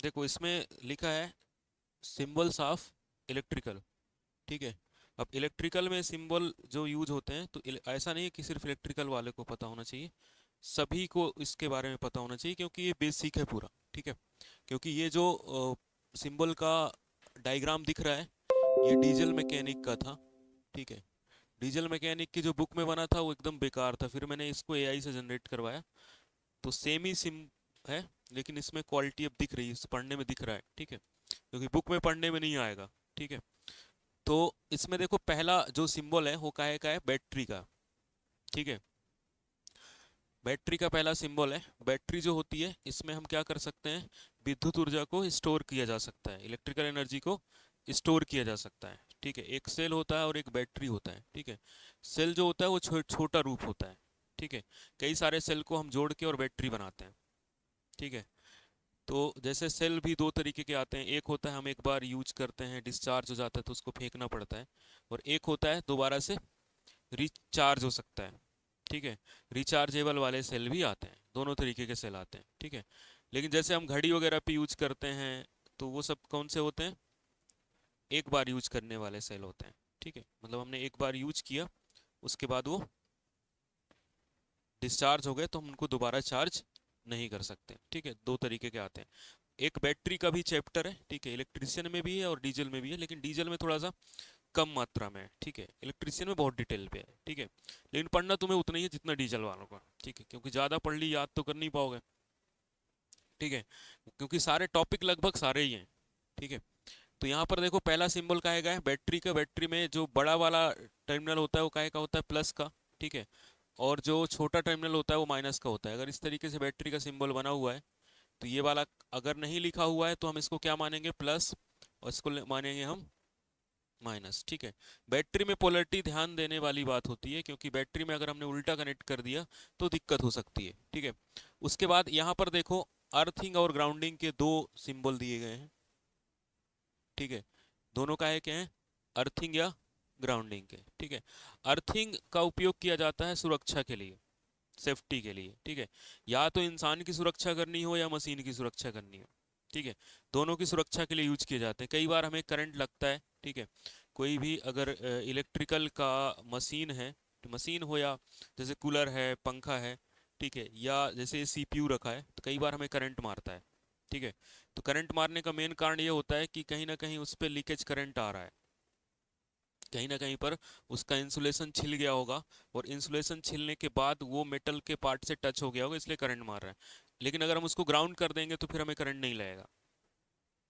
देखो इसमें लिखा है सिंबल्स ऑफ इलेक्ट्रिकल, ठीक है। अब इलेक्ट्रिकल में सिंबल जो यूज होते हैं, तो ऐसा नहीं है कि सिर्फ इलेक्ट्रिकल वाले को पता होना चाहिए, सभी को इसके बारे में पता होना चाहिए, क्योंकि ये बेसिक है पूरा, ठीक है। क्योंकि ये जो सिंबल का डायग्राम दिख रहा है, ये डीजल मैकेनिक का था, ठीक है। डीजल मैकेनिक की जो बुक में बना था वो एकदम बेकार था, फिर मैंने इसको एआई से जनरेट करवाया, तो सेम ही सिम है, लेकिन इसमें क्वालिटी अब दिख रही है, पढ़ने में दिख रहा है, ठीक है। क्योंकि बुक में पढ़ने में नहीं आएगा, ठीक है। तो इसमें देखो पहला जो सिंबल है वो काहे का है, बैटरी का, ठीक है। बैटरी का पहला सिंबल है। बैटरी जो होती है, इसमें हम क्या कर सकते हैं, विद्युत ऊर्जा को स्टोर किया जा सकता है, इलेक्ट्रिकल एनर्जी को स्टोर किया जा सकता है, ठीक है। एक सेल होता है और एक बैटरी होता है, ठीक है। सेल जो होता है वो छोटा रूप होता है, ठीक है। कई सारे सेल को हम जोड़ के और बैटरी बनाते हैं, ठीक है। तो जैसे सेल भी दो तरीके के आते हैं, एक होता है हम एक बार यूज करते हैं, डिस्चार्ज हो जाता है तो उसको फेंकना पड़ता है, और एक होता है दोबारा से रिचार्ज हो सकता है, ठीक है। रिचार्जेबल वाले सेल भी आते हैं, दोनों तरीके के सेल आते हैं, ठीक है। लेकिन जैसे हम घड़ी वगैरह पे यूज करते हैं, तो वो सब कौन से होते हैं, एक बार यूज करने वाले सेल होते हैं, ठीक है। मतलब हमने एक बार यूज किया, उसके बाद वो डिस्चार्ज हो गए तो हम उनको दोबारा चार्ज नहीं कर सकते, ठीक है। दो तरीके के आते हैं। एक बैटरी का भी चैप्टर है, ठीक है, इलेक्ट्रिशियन में भी है और डीजल में भी है, लेकिन डीजल में थोड़ा सा कम मात्रा में है, ठीक है। इलेक्ट्रिशियन में बहुत डिटेल पे है, ठीक है। लेकिन पढ़ना तुम्हें उतना ही है जितना डीजल वालों का, ठीक है, क्योंकि ज़्यादा पढ़ ली याद तो कर नहीं पाओगे, ठीक है। क्योंकि सारे टॉपिक लगभग सारे ही हैं, ठीक है। तो यहाँ पर देखो पहला सिंबल काहे का है, बैटरी का। बैटरी में जो बड़ा वाला टर्मिनल होता है वो काहे का होता है, प्लस का, ठीक है। और जो छोटा टर्मिनल होता है वो माइनस का होता है। अगर इस तरीके से बैटरी का सिंबल बना हुआ है, तो ये वाला अगर नहीं लिखा हुआ है तो हम इसको क्या मानेंगे, प्लस, और इसको मानेंगे हम माइनस, ठीक है। बैटरी में पोलैरिटी ध्यान देने वाली बात होती है, क्योंकि बैटरी में अगर हमने उल्टा कनेक्ट कर दिया तो दिक्कत हो सकती है, ठीक है। उसके बाद यहाँ पर देखो अर्थिंग और ग्राउंडिंग के दो सिंबल दिए गए हैं, ठीक है। दोनों का है क्या है, अर्थिंग या ग्राउंडिंग के, ठीक है। अर्थिंग का उपयोग किया जाता है सुरक्षा के लिए, सेफ्टी के लिए, ठीक है। या तो इंसान की सुरक्षा करनी हो या मशीन की सुरक्षा करनी हो, ठीक है। दोनों की सुरक्षा के लिए यूज किए जाते हैं। कई बार हमें करंट लगता है, ठीक है। कोई भी अगर इलेक्ट्रिकल का मशीन है, तो मशीन हो या जैसे कूलर है, पंखा है, ठीक है, या जैसे सीपीयू रखा है, तो कई बार हमें करंट मारता है, ठीक है। तो करंट मारने का मेन कारण ये होता है कि कहीं ना कहीं उस पर लीकेज करंट आ रहा है, कहीं ना कहीं पर उसका इंसुलेशन छिल गया होगा, और इंसुलेशन छिलने के बाद वो मेटल के पार्ट से टच हो गया होगा, इसलिए करंट मार रहा है। लेकिन अगर हम उसको ग्राउंड कर देंगे तो फिर हमें करंट नहीं लगेगा,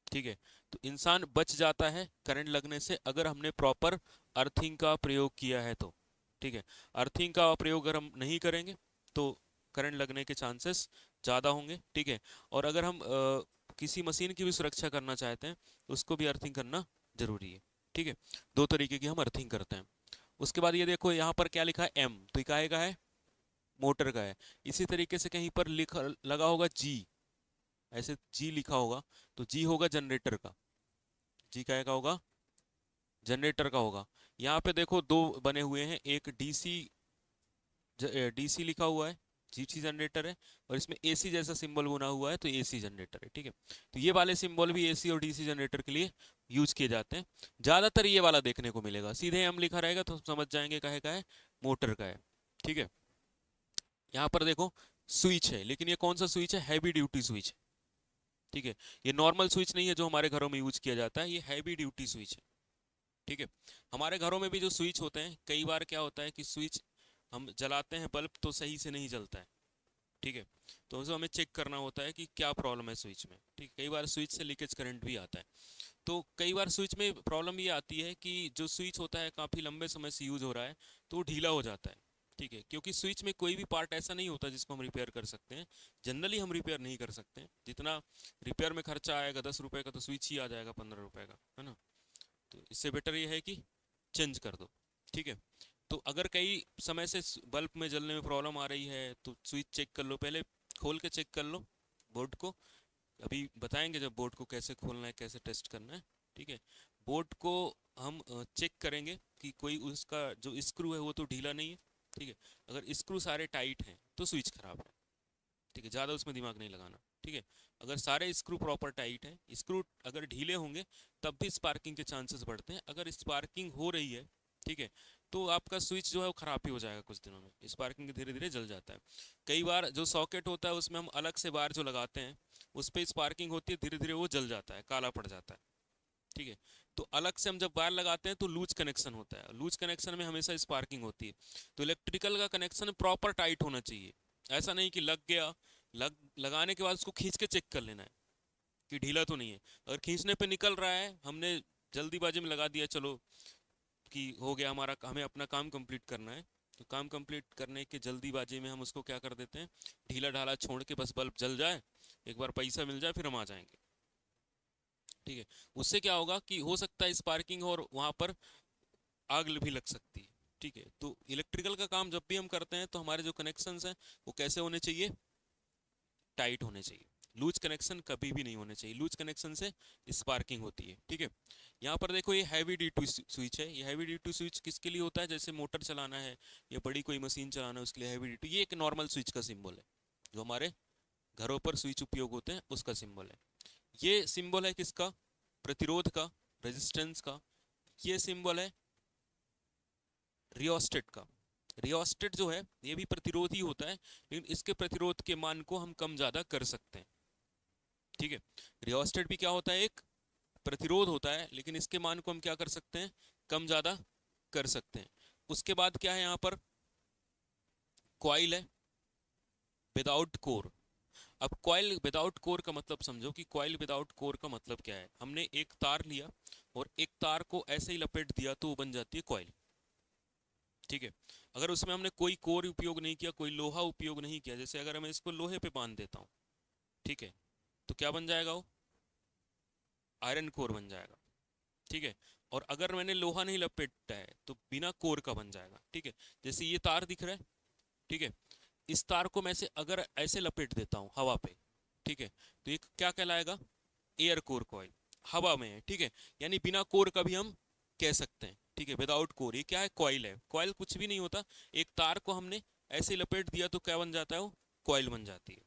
ठीक है। तो इंसान बच जाता है करंट लगने से अगर हमने प्रॉपर अर्थिंग का प्रयोग किया है तो, ठीक है। अर्थिंग का प्रयोग अगर हम नहीं करेंगे तो करंट लगने के चांसेस ज़्यादा होंगे, ठीक है। और अगर हम किसी मशीन की भी सुरक्षा करना चाहते हैं तो उसको भी अर्थिंग करना जरूरी है, ठीक है। दो तरीके की हम अर्थिंग करते हैं। उसके बाद ये देखो यहाँ पर क्या लिखा है, एम, तो ये काहे का है, मोटर का है। इसी तरीके से कहीं पर लिखा लगा होगा जी, ऐसे जी लिखा होगा, तो जी होगा जनरेटर का, जी काहे का होगा, जनरेटर का होगा। यहाँ पे देखो दो बने हुए हैं, एक डीसी, डीसी लिखा हुआ है, डीसी जनरेटर है, और इसमें एसी जैसा सिंबल बना हुआ है तो एसी जनरेटर है, ठीक है। तो ये वाले सिंबल भी एसी और डीसी जनरेटर के लिए यूज किए जाते हैं। ज्यादातर ये वाला देखने को मिलेगा, सीधे एम लिखा रहेगा तो समझ जाएंगे काहे का है, मोटर का है, ठीक है। यहाँ पर देखो स्विच है, लेकिन ये कौन सा स्विच है, हैवी ड्यूटी स्विच है, ठीक है। ये नॉर्मल स्विच नहीं है जो हमारे घरों में यूज किया जाता है, ये हैवी ड्यूटी स्विच है, ठीक है। हमारे घरों में भी जो स्विच होते हैं, कई बार क्या होता है कि स्विच हम जलाते हैं बल्ब तो सही से नहीं जलता है, ठीक है। तो उसे हमें चेक करना होता है कि क्या प्रॉब्लम है स्विच में, ठीक है। कई बार स्विच से लीकेज करंट भी आता है। तो कई बार स्विच में प्रॉब्लम ये आती है कि जो स्विच होता है काफ़ी लंबे समय से यूज हो रहा है, तो वो ढीला हो जाता है, ठीक है। क्योंकि स्विच में कोई भी पार्ट ऐसा नहीं होता जिसको हम रिपेयर कर सकते हैं, जनरली हम रिपेयर नहीं कर सकते हैं। जितना रिपेयर में खर्चा आएगा 10 रुपए का, तो स्विच ही आ जाएगा 15 रुपए का, है ना। तो इससे बेटर ये है कि चेंज कर दो, ठीक है। तो अगर कई समय से बल्ब में जलने में प्रॉब्लम आ रही है तो स्विच चेक कर लो, पहले खोल के चेक कर लो बोर्ड को। अभी बताएंगे जब बोर्ड को कैसे खोलना है, कैसे टेस्ट करना है, ठीक है। बोर्ड को हम चेक करेंगे कि कोई उसका जो स्क्रू है वो तो ढीला नहीं है, ठीक है। अगर स्क्रू सारे टाइट हैं तो स्विच खराब है, ठीक है। ज़्यादा उसमें दिमाग नहीं लगाना। ठीक है। अगर सारे स्क्रू प्रॉपर टाइट है, स्क्रू अगर ढीले होंगे तब भी स्पार्किंग के चांसेस बढ़ते हैं। अगर स्पार्किंग हो रही है, ठीक है, तो आपका स्विच जो है वो खराब ही हो जाएगा कुछ दिनों में, स्पार्किंग धीरे धीरे जल जाता है। कई बार जो सॉकेट होता है उसमें हम अलग से वायर जो लगाते हैं उस पर स्पार्किंग होती है, धीरे धीरे वो जल जाता है, काला पड़ जाता है। ठीक है। तो अलग से हम जब वायर लगाते हैं तो लूज कनेक्शन होता है, लूज कनेक्शन में हमेशा स्पार्किंग होती है। तो इलेक्ट्रिकल का कनेक्शन प्रॉपर टाइट होना चाहिए। ऐसा नहीं कि लग गया, लगाने के बाद उसको खींच के चेक कर लेना है कि ढीला तो नहीं है। अगर खींचने पे निकल रहा है, हमने जल्दीबाजी में लगा दिया, चलो कि हो गया हमारा, हमें अपना काम कंप्लीट करना है, तो काम कंप्लीट करने के जल्दीबाजी में हम उसको क्या कर देते हैं, ढीला ढाला छोड़ के बस बल्ब जल जाए, एक बार पैसा मिल जाए, फिर हम आ जाएंगे। ठीक है। उससे क्या होगा कि हो सकता है स्पार्किंग और वहां पर आग भी लग सकती है। ठीक है। तो इलेक्ट्रिकल का काम जब भी हम करते हैं तो हमारे जो कनेक्शंस हैं वो कैसे होने चाहिए, टाइट होने चाहिए। लूज कनेक्शन कभी भी नहीं होने चाहिए, लूज कनेक्शन से स्पार्किंग होती है। ठीक है। यहाँ पर देखो ये हैवी ड्यूटी स्विच है, ये हैवी ड्यूटी स्विच किसके लिए होता है, जैसे मोटर चलाना है या बड़ी कोई मशीन चलाना है उसके लिए हैवी ड्यूटी। ये एक नॉर्मल स्विच का सिंबल है, जो हमारे घरों पर स्विच उपयोग होते हैं उसका सिंबल है। ये सिंबल है किसका, प्रतिरोध का, रेजिस्टेंस का। ये सिंबल है रियोस्टेट का। रियोस्टेट जो है ये भी प्रतिरोध ही होता है, लेकिन इसके प्रतिरोध के मान को हम कम ज्यादा कर सकते हैं। ठीक है। रियोस्टेट भी क्या होता है, एक प्रतिरोध होता है, लेकिन इसके मान को हम क्या कर सकते हैं, कम ज्यादा कर सकते हैं। उसके बाद क्या है यहाँ पर, कॉइल है विदाउट कोर। अब कॉइल विदाउट कोर का मतलब समझो कि कॉइल विदाउट कोर का मतलब क्या है। हमने एक तार लिया और एक तार को ऐसे ही लपेट दिया तो वो बन जाती है कॉइल। ठीक है। अगर उसमें हमने कोई कोर उपयोग नहीं किया, कोई लोहा उपयोग नहीं किया, जैसे अगर मैं इसको लोहे पे बांध देता हूँ, ठीक है, तो क्या बन जाएगा वो, आयरन कोर बन जाएगा। ठीक है। और अगर मैंने लोहा नहीं लपेटा है तो बिना कोर का बन जाएगा। ठीक है। जैसे ये तार दिख रहा है, ठीक है, इस तार को मैं से अगर ऐसे लपेट देता हूँ हवा पे, ठीक है, तो ये क्या कहलाएगा, एयर कोर कॉइल, हवा में है। ठीक है। यानी बिना कोर का भी हम कह सकते हैं। ठीक है। विदाउट कोर ये क्या है, कॉइल है। कॉइल कुछ भी नहीं होता, एक तार को हमने ऐसे लपेट दिया तो क्या बन जाता है, वो कॉइल बन जाती है।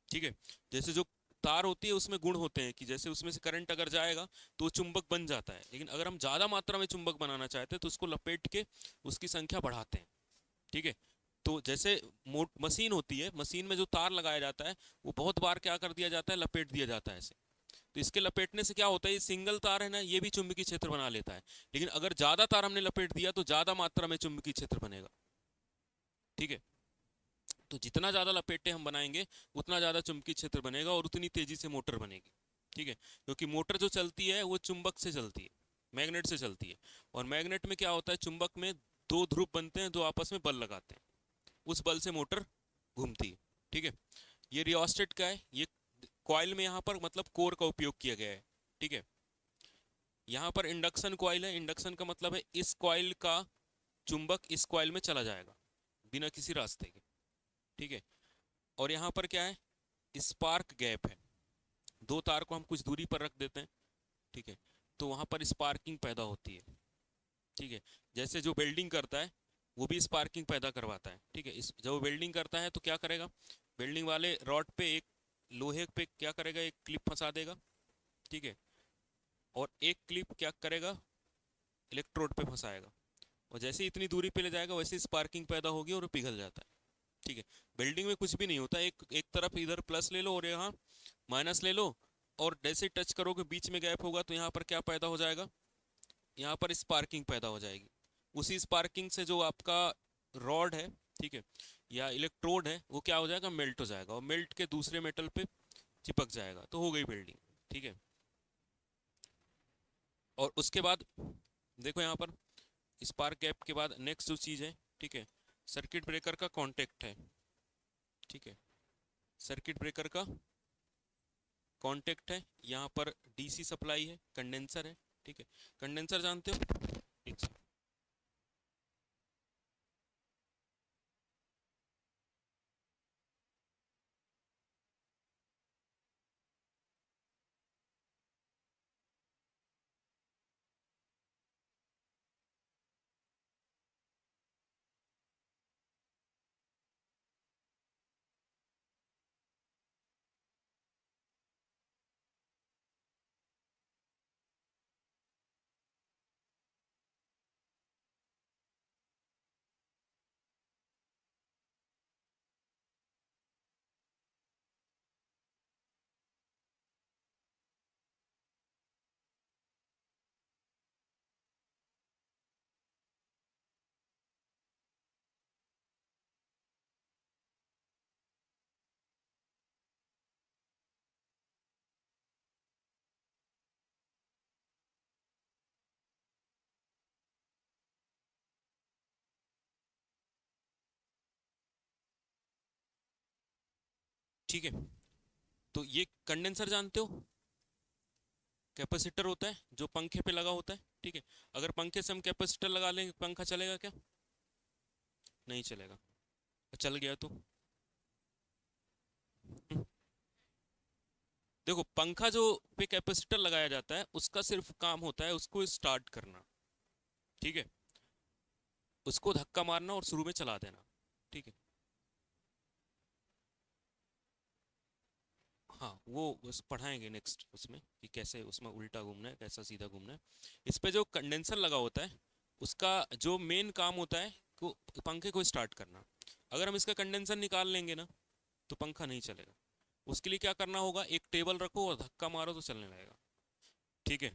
ठीक है। जैसे जो तार होती है उसमें गुण होते हैं कि जैसे उसमें से करंट अगर जाएगा तो वो चुंबक बन जाता है, लेकिन अगर हम ज्यादा मात्रा में चुंबक बनाना चाहते हैं तो उसको लपेट के उसकी संख्या बढ़ाते हैं। ठीक है। तो जैसे मशीन होती है, मशीन में जो तार लगाया जाता है वो बहुत बार क्या कर दिया जाता है, लपेट दिया जाता है ऐसे। तो इसके लपेटने से क्या होता है, ये सिंगल तार है ना, ये भी चुंबकीय क्षेत्र बना लेता है, लेकिन अगर ज्यादा तार हमने लपेट दिया तो ज्यादा मात्रा में चुंबकीय क्षेत्र बनेगा। ठीक है। तो जितना ज्यादा लपेटे हम बनाएंगे उतना ज्यादा चुंबकीय क्षेत्र बनेगा और उतनी तेजी से मोटर बनेगी। ठीक है। क्योंकि मोटर जो चलती है वो चुंबक से चलती है, मैग्नेट से चलती है। और मैग्नेट में क्या होता है, चुंबक में दो ध्रुव बनते हैं, दो आपस में बल लगाते हैं, उस बल से मोटर घूमती है। ठीक है। ये रियोस्टेट का है, ये कॉइल में यहाँ पर मतलब कोर का उपयोग किया गया है। ठीक है। यहाँ पर इंडक्शन कॉइल है, इंडक्शन का मतलब है इस कॉइल का चुंबक इस कॉइल में चला जाएगा बिना किसी रास्ते के। ठीक है। और यहाँ पर क्या है, स्पार्क गैप है, दो तार को हम कुछ दूरी पर रख देते हैं, ठीक है, तो वहां पर स्पार्किंग पैदा होती है। ठीक है। जैसे जो वेल्डिंग करता है वो भी स्पार्किंग पैदा करवाता है। ठीक है। इस जब वो वेल्डिंग करता है तो क्या करेगा, वेल्डिंग वाले रॉड पे एक लोहे पे क्या करेगा, एक क्लिप फंसा देगा। ठीक है। और एक क्लिप क्या करेगा, इलेक्ट्रोड पे फंसाएगा, और जैसे ही इतनी दूरी पे ले जाएगा वैसे स्पार्किंग पैदा होगी और वो पिघल जाता है। ठीक है। बिल्डिंग में कुछ भी नहीं होता, एक एक तरफ इधर प्लस ले लो और यहाँ माइनस ले लो, और जैसे टच करोगे बीच में गैप होगा तो यहाँ पर क्या पैदा हो जाएगा, यहाँ पर स्पार्किंग पैदा हो जाएगी। उसी स्पार्किंग से जो आपका रॉड है, ठीक है, या इलेक्ट्रोड है, वो क्या हो जाएगा, मेल्ट हो जाएगा, और मेल्ट के दूसरे मेटल पे चिपक जाएगा, तो हो गई बिल्डिंग। ठीक है। और उसके बाद देखो यहाँ पर स्पार्क गैप के बाद नेक्स्ट जो चीज़ है, ठीक है, सर्किट ब्रेकर का कांटेक्ट है। ठीक है। सर्किट ब्रेकर का कांटेक्ट है, यहाँ पर डीसी सप्लाई है, कंडेंसर है। ठीक है। कंडेंसर जानते हो, एक सेकंड। ठीक है। तो ये कंडेंसर जानते हो, कैपेसिटर होता है जो पंखे पे लगा होता है, ठीक है। अगर पंखे से हम कैपेसिटर लगा लेंगे, पंखा चलेगा क्या? नहीं चलेगा। चल गया तो देखो, पंखा जो पे कैपेसिटर लगाया जाता है उसका सिर्फ काम होता है उसको स्टार्ट करना, ठीक है, उसको धक्का मारना और शुरू में चला देना, ठीक है। हाँ, वो बस पढ़ाएंगे नेक्स्ट उसमें कि कैसे उसमें उल्टा घूमना है, कैसा सीधा घूमना है। इस पे जो कंडेंसर लगा होता है उसका जो मेन काम होता है को पंखे को स्टार्ट करना। अगर हम इसका कंडेंसर निकाल लेंगे ना तो पंखा नहीं चलेगा। उसके लिए क्या करना होगा, एक टेबल रखो और धक्का मारो तो चलने लगेगा, ठीक है।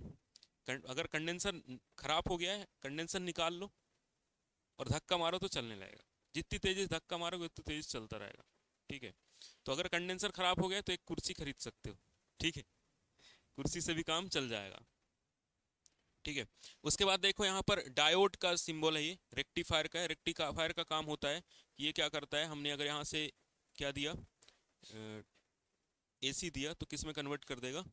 अगर कंडेंसर खराब हो गया है, कंडेंसर निकाल लो और धक्का मारो तो चलने लगेगा। जितनी तेजी से धक्का मारोगे उतनी तेजी से चलता रहेगा, ठीक है। तो अगर कंडेंसर खराब हो गया तो एक कुर्सी खरीद सकते हो, ठीक है, कुर्सी से भी काम चल जाएगा, ठीक है। उसके बाद देखो यहाँ पर डायोड का सिंबल है, ये रेक्टिफायर का है। रेक्टिफायर का काम होता है कि ये क्या करता है, हमने अगर यहाँ से क्या दिया, एसी दिया तो किस में कन्वर्ट कर देगा,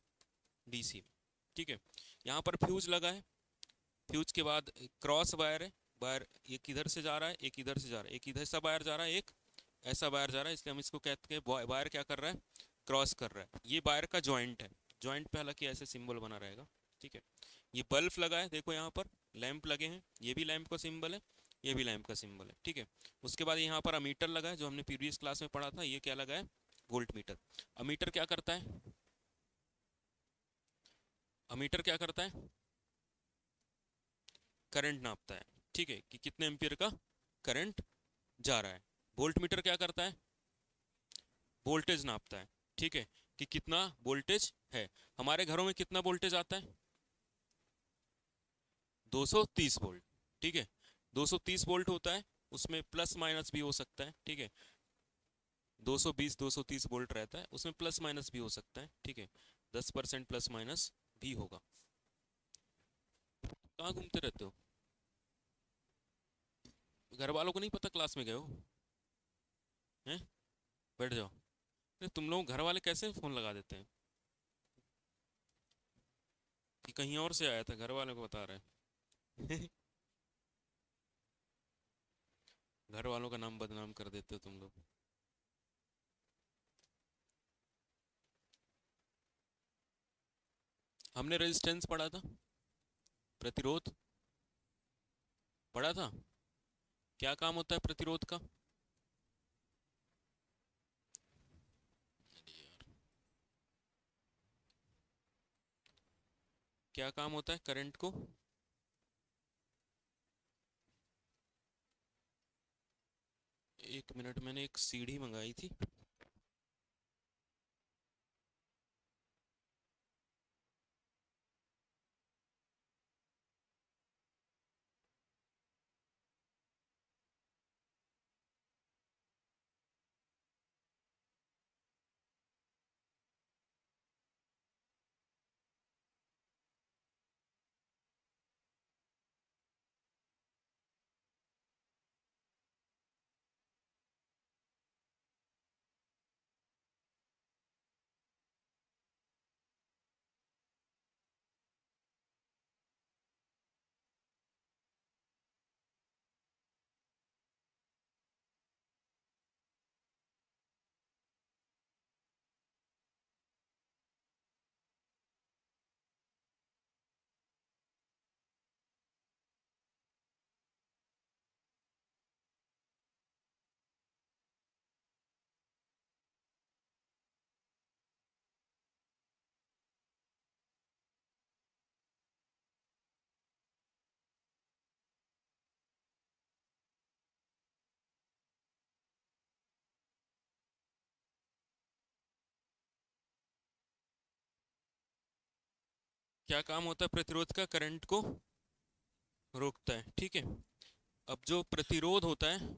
डीसी में, ठीक है। यहाँ पर फ्यूज लगा है, फ्यूज के बाद क्रॉस वायर है, वायर एक इधर से जा रहा है एक इधर से जा रहा है, एक इधर सा वायर जा रहा है एक ऐसा वायर जा रहा है, इसलिए हम इसको कहते हैं वायर क्या कर रहा है, क्रॉस कर रहा है। ये वायर का जॉइंट है, जॉइंट पे हालांकि ऐसे सिंबल बना रहेगा, ठीक है। ये बल्ब लगा है, देखो यहाँ पर लैंप लगे हैं, ये भी लैंप का सिंबल है, ये भी लैंप का सिंबल है, ठीक है। उसके बाद यहाँ पर अमीटर लगा है जो हमने प्रीवियस क्लास में पढ़ा था, ये क्या लगा है, वोल्ट मीटर। अमीटर क्या करता है, अमीटर क्या करता है, करंट नापता है, ठीक है, कि कितने एम्पियर का करंट जा रहा है। वोल्ट मीटर क्या करता है, वोल्टेज नापता है, ठीक है, कि कितना वोल्टेज है। हमारे घरों में कितना वोल्टेज आता है, 230 वोल्ट, ठीक है। 230 वोल्ट होता है, उसमें प्लस माइनस भी हो सकता है, ठीक है। 220 230 वोल्ट रहता है, उसमें प्लस माइनस भी हो सकता है, ठीक है। 10% प्लस माइनस भी होगा। कहाँ घूमते रहते हो, घर वालों को नहीं पता क्लास में गए हो हैं? बैठ जाओ। अरे तुम लोग घर वाले कैसे फोन लगा देते हैं कि कहीं और से आया था, घर वालों को बता रहे हैं घर वालों का नाम बदनाम कर देते हो तुम लोग। हमने रेजिस्टेंस पढ़ा था, प्रतिरोध पढ़ा था। क्या काम होता है प्रतिरोध का, क्या काम होता है करंट को, एक मिनट, मैंने एक सीढ़ी मंगाई थी। क्या काम होता है प्रतिरोध का, करंट को रोकता है, ठीक है। अब जो प्रतिरोध होता है,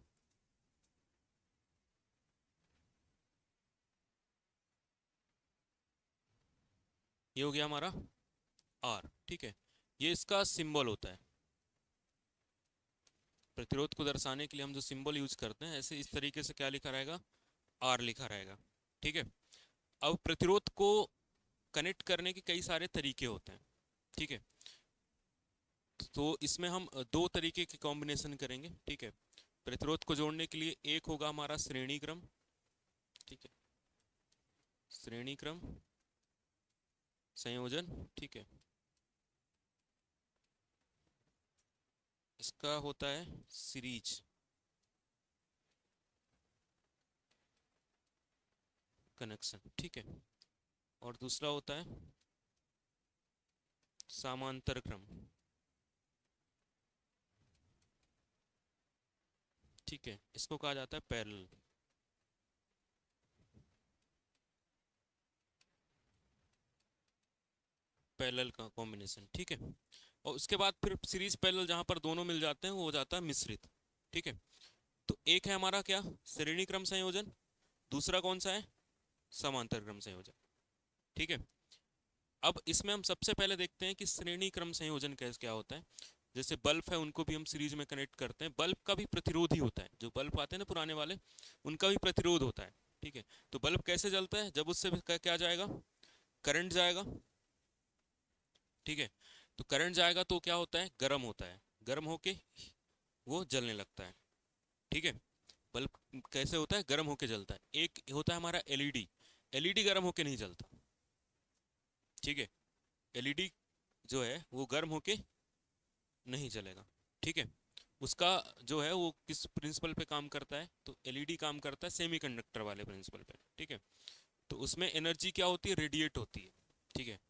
ये हो गया हमारा आर, ठीक है। ये इसका सिंबल होता है, प्रतिरोध को दर्शाने के लिए हम जो सिंबल यूज करते हैं, ऐसे इस तरीके से क्या लिखा रहेगा, आर लिखा रहेगा, ठीक है। अब प्रतिरोध को कनेक्ट करने के कई सारे तरीके होते हैं, ठीक है। तो इसमें हम दो तरीके के कॉम्बिनेशन करेंगे, ठीक है। प्रतिरोध को जोड़ने के लिए एक होगा हमारा श्रेणी क्रम, ठीक है, श्रेणी क्रम संयोजन, ठीक है। इसका होता है सीरीज कनेक्शन, ठीक है। और दूसरा होता है समांतर क्रम, ठीक है। इसको कहा जाता है पैरेलल, पैरेलल का कॉम्बिनेशन, ठीक है। और उसके बाद फिर सीरीज पैरेलल जहां पर दोनों मिल जाते हैं वो हो जाता है मिश्रित, ठीक है। तो एक है हमारा क्या, श्रेणी क्रम संयोजन, दूसरा कौन सा है, समांतर क्रम संयोजन, ठीक है। अब इसमें हम सबसे पहले देखते हैं कि श्रेणी क्रम संयोजन कैसे क्या होता है। जैसे बल्ब है उनको भी हम सीरीज में कनेक्ट करते हैं, बल्ब का भी प्रतिरोध ही होता है, जो बल्ब आते हैं ना पुराने वाले, उनका भी प्रतिरोध होता है, ठीक है। तो बल्ब कैसे जलता है, जब उससे क्या जाएगा, करंट जाएगा, ठीक है। तो करंट जाएगा तो क्या होता है, गर्म होता है, गर्म होके वो जलने लगता है, ठीक है। बल्ब कैसे होता है, गर्म होके जलता है। एक होता है हमारा एलईडी, एलईडी गर्म होके नहीं जलता, ठीक है। एलईडी जो है वो गर्म होके नहीं जलेगा, ठीक है। उसका जो है वो किस प्रिंसिपल पे काम करता है, तो एलईडी काम करता है सेमीकंडक्टर वाले प्रिंसिपल पे, ठीक है। तो उसमें एनर्जी क्या होती है, रेडिएट होती है, ठीक है।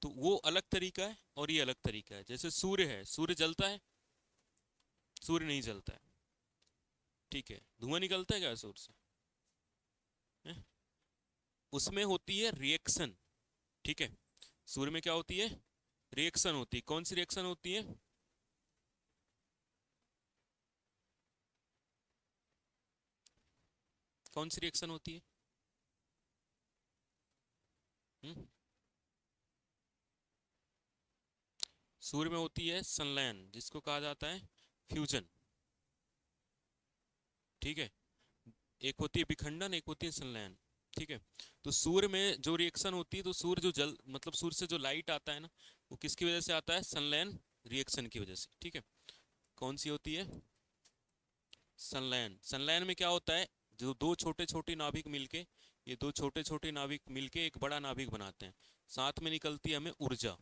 तो वो अलग तरीका है और ये अलग तरीका है। जैसे सूर्य है, सूर्य जलता है, सूर्य नहीं जलता है, ठीक है। धुआं निकलता है क्या सूर्य से, हैं? उसमें होती है रिएक्शन, ठीक है। सूर्य में क्या होती है, रिएक्शन होती है। कौन सी रिएक्शन होती है, कौन सी रिएक्शन होती है, हुँ? सूर्य में होती है संलयन, जिसको कहा जाता है फ्यूजन, ठीक है। एक होती है विखंडन, एक होती है संलयन, ठीक है। तो सूर्य में जो रिएक्शन होती है, तो सूर्य जो जल मतलब सूर्य से जो लाइट आता है ना, वो किसकी वजह से आता है, संलयन रिएक्शन की वजह से, ठीक है। कौन सी होती है, संलयन। संलयन में क्या होता है, जो दो छोटे छोटे नाभिक मिलके, ये दो छोटे छोटे नाभिक मिलके एक बड़ा नाभिक बनाते हैं, साथ में निकलती है हमें ऊर्जा,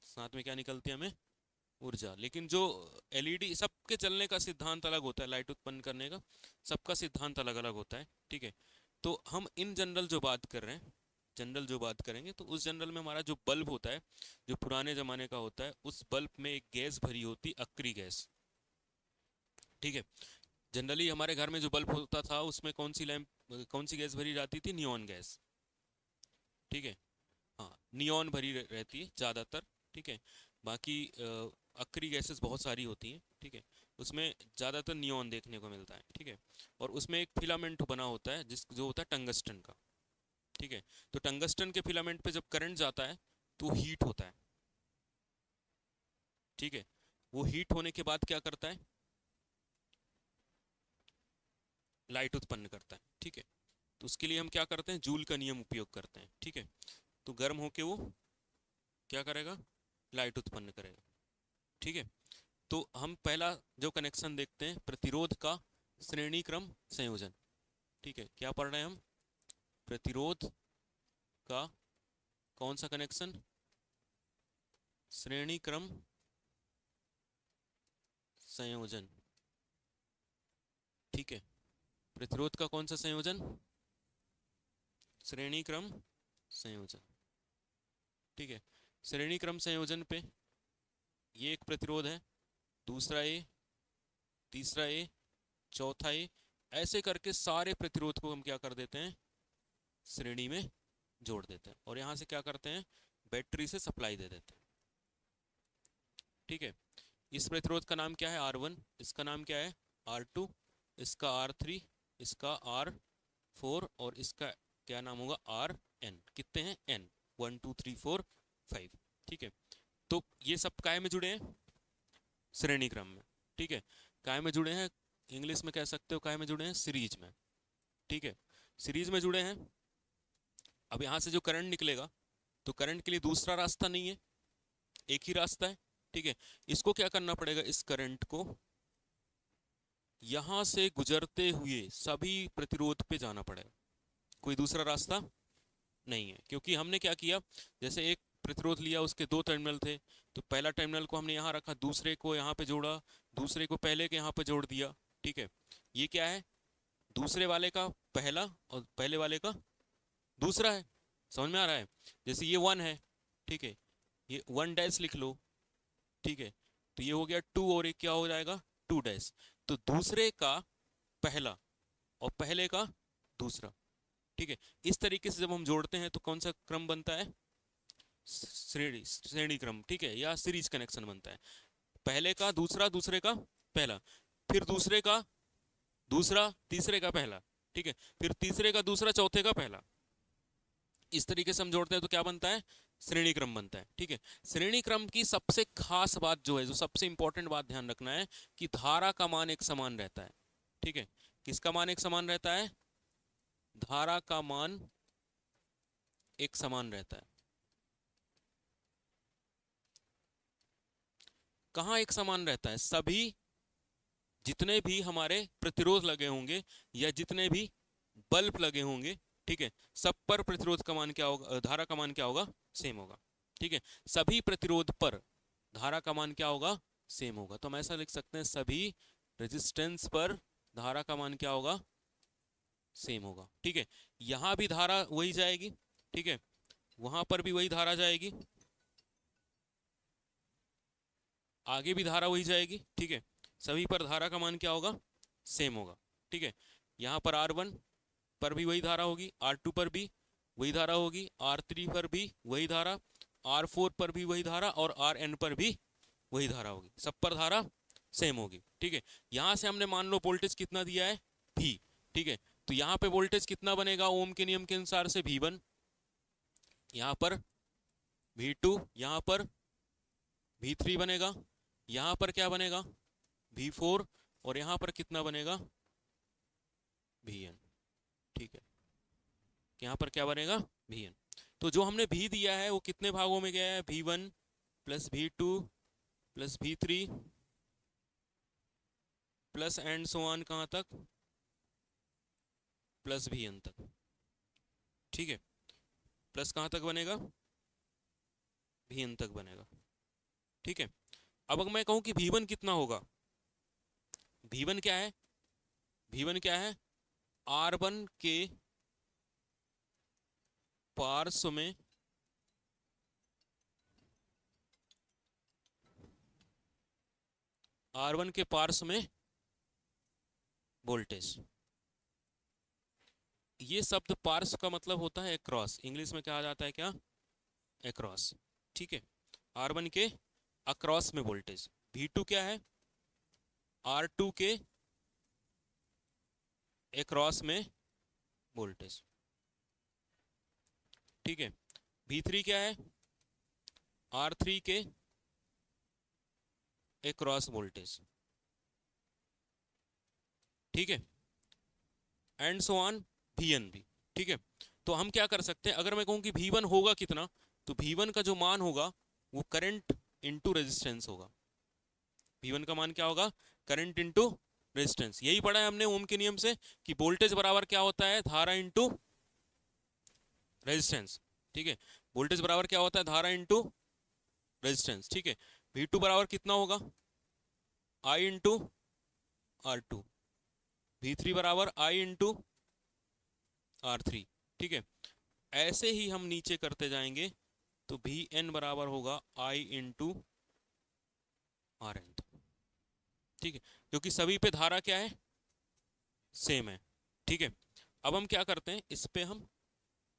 साथ में क्या निकलती है हमें, ऊर्जा। लेकिन जो एलईडी, सबके चलने का सिद्धांत अलग होता है, लाइट उत्पन्न करने का सबका सिद्धांत अलग अलग होता है, ठीक है। तो हम इन जनरल जो बात कर रहे हैं, जनरल जो बात करेंगे, तो उस जनरल में हमारा जो बल्ब होता है, जो पुराने जमाने का होता है, उस बल्ब में एक गैस भरी होती, अक्री गैस, ठीक है। जनरली हमारे घर में जो बल्ब होता था उसमें कौन सी लैंप, कौन सी गैस भरी जाती थी, नियॉन गैस, ठीक है। हाँ, नियॉन भरी रहती है ज़्यादातर, ठीक है। बाकी अक्री गैसेस बहुत सारी होती हैं, ठीक है। उसमें ज़्यादातर नियॉन देखने को मिलता है, ठीक है। और उसमें एक फिलामेंट बना होता है जिस जो होता है टंगस्टन का, ठीक है। तो टंगस्टन के फिलामेंट पे जब करंट जाता है तो हीट होता है, ठीक है। वो हीट होने के बाद क्या करता है, लाइट उत्पन्न करता है, ठीक है। तो उसके लिए हम क्या करते हैं, जूल का नियम उपयोग करते हैं, ठीक है। तो गर्म होके वो क्या करेगा, लाइट उत्पन्न करेगा, ठीक है। तो हम पहला जो कनेक्शन देखते हैं, प्रतिरोध का श्रेणी क्रम संयोजन, ठीक है। क्या पढ़ रहे हैं हम, प्रतिरोध का कौन सा कनेक्शन, श्रेणी क्रम संयोजन, ठीक है। प्रतिरोध का कौन सा संयोजन, श्रेणी क्रम संयोजन, ठीक है। श्रेणी क्रम संयोजन पे ये एक प्रतिरोध है, दूसरा ए, तीसरा ए, चौथा ए, ऐसे करके सारे प्रतिरोध को हम क्या कर देते हैं, श्रेणी में जोड़ देते हैं, और यहाँ से क्या करते हैं, बैटरी से सप्लाई दे देते हैं, ठीक है। इस प्रतिरोध का नाम क्या है, R1, इसका नाम क्या है, R2, इसका R3, इसका R4, और इसका क्या नाम होगा, Rn। कितने हैं, n, 1 2 3 4 5, ठीक है। तो ये सब काय में जुड़े हैं, श्रेणी क्रम में, ठीक है। काय में जुड़े हैं, इंग्लिश में कह सकते हो काय में जुड़े हैं, सीरीज में, ठीक है। सीरीज में जुड़े हैं। अब यहाँ से जो करंट निकलेगा, तो करंट के लिए दूसरा रास्ता नहीं है, एक ही रास्ता है, ठीक है। इसको क्या करना पड़ेगा, इस करंट को यहां से गुजरते हुए सभी प्रतिरोध पे जाना पड़ेगा, कोई दूसरा रास्ता नहीं है। क्योंकि हमने क्या किया, जैसे एक प्रतिरोध लिया, उसके दो टर्मिनल थे, तो पहला टर्मिनल को हमने यहाँ रखा, दूसरे को यहाँ पे जोड़ा, दूसरे को पहले के यहाँ पे जोड़ दिया, ठीक है। ये क्या है, दूसरे वाले का पहला और पहले वाले का दूसरा है, समझ में आ रहा है। जैसे ये 1 है, ठीक है, ये 1 डैश लिख लो, ठीक है, तो ये हो गया 2 और एक क्या हो जाएगा 2 डैश। तो दूसरे का पहला और पहले का दूसरा, ठीक है। इस तरीके से जब हम जोड़ते हैं तो कौन सा क्रम बनता है, श्रेणी क्रम, ठीक है, या सीरीज कनेक्शन बनता है। पहले का दूसरा, दूसरे का पहला, फिर दूसरे का दूसरा, तीसरे का पहला, ठीक है, फिर तीसरे का दूसरा, चौथे का पहला। इस तरीके से हम जोड़ते हैं तो क्या बनता है, श्रेणी क्रम बनता है, ठीक है। श्रेणी क्रम की सबसे खास बात जो है, जो सबसे इंपॉर्टेंट बात ध्यान रखना है, कि धारा का मान एक समान रहता है, ठीक है। किसका मान एक समान रहता है, धारा का मान एक समान रहता है। कहाँ एक समान रहता है, सभी जितने भी हमारे प्रतिरोध लगे होंगे या जितने भी बल्ब लगे होंगे, ठीक है, सब पर प्रतिरोध का मान क्या होगा, धारा का मान क्या होगा, सेम होगा, ठीक है। सभी प्रतिरोध पर धारा का मान क्या होगा, सेम होगा। तो हम ऐसा लिख सकते हैं, सभी रेजिस्टेंस पर धारा का मान क्या होगा, सेम होगा, ठीक है। यहां भी धारा वही जाएगी, ठीक है, वहां पर भी वही धारा जाएगी, आगे भी धारा वही जाएगी, ठीक है। सभी पर धारा का मान क्या होगा, सेम होगा, ठीक है। यहाँ पर R1 पर भी वही धारा होगी, R2 पर भी वही धारा होगी, R3 पर भी वही धारा, R4 पर भी वही धारा, और Rn पर भी वही धारा होगी, सब पर धारा सेम होगी, ठीक है। यहाँ से हमने मान लो वोल्टेज कितना दिया है, V, ठीक है। तो यहाँ पे वोल्टेज कितना बनेगा, ओम के नियम के अनुसार से V1, यहाँ पर V2, यहाँ पर V3 बनेगा, यहाँ पर क्या बनेगा V4, और यहाँ पर कितना बनेगा Vn, ठीक है। यहाँ पर क्या बनेगा Vn। तो जो हमने V दिया है वो कितने भागों में गया है, V1 plus V2 plus V3 plus and so on, कहाँ तक, प्लस Vn तक, ठीक है। प्लस कहाँ तक बनेगा, Vn तक बनेगा, ठीक है। अब अगर मैं कहूँ कि V1 कितना होगा, V1 क्या है, V1 क्या है, R1 के पार्श्व में R1 के पार्श्व में वोल्टेज। ये शब्द पार्श्व का मतलब होता है अक्रॉस, इंग्लिश में कहा जाता है क्या, अक्रॉस, ठीक है। R1 के अक्रॉस में वोल्टेज। V2 क्या है, R2 के अक्रॉस में वोल्टेज, ठीक है। V3 क्या है, R3 के अक्रॉस वोल्टेज, ठीक है, एंड सो ऑन Vn भी, ठीक है। तो हम क्या कर सकते हैं, अगर मैं कहूं कि V1 होगा कितना, तो V1 का जो मान होगा वो करंट इंटू रेजिस्टेंस होगा। V1 का मान क्या होगा, करंट इंटू रेजिस्टेंस। यही पढ़ा है हमने ओम के नियम से कि वोल्टेज बराबर क्या होता है, धारा इंटू रेजिस्टेंस, ठीक है। वोल्टेज बराबर क्या होता है, धारा इंटू रेजिस्टेंस, ठीक है। V2 बराबर कितना होगा, I इंटू R2, V3 बराबर I इंटू R3, ठीक है। ऐसे ही हम नीचे करते जाएंगे तो Vn बराबर होगा I इंटू Rn, ठीक है, क्योंकि सभी पे धारा क्या है, सेम है, ठीक है। अब हम क्या करते हैं, इस पे हम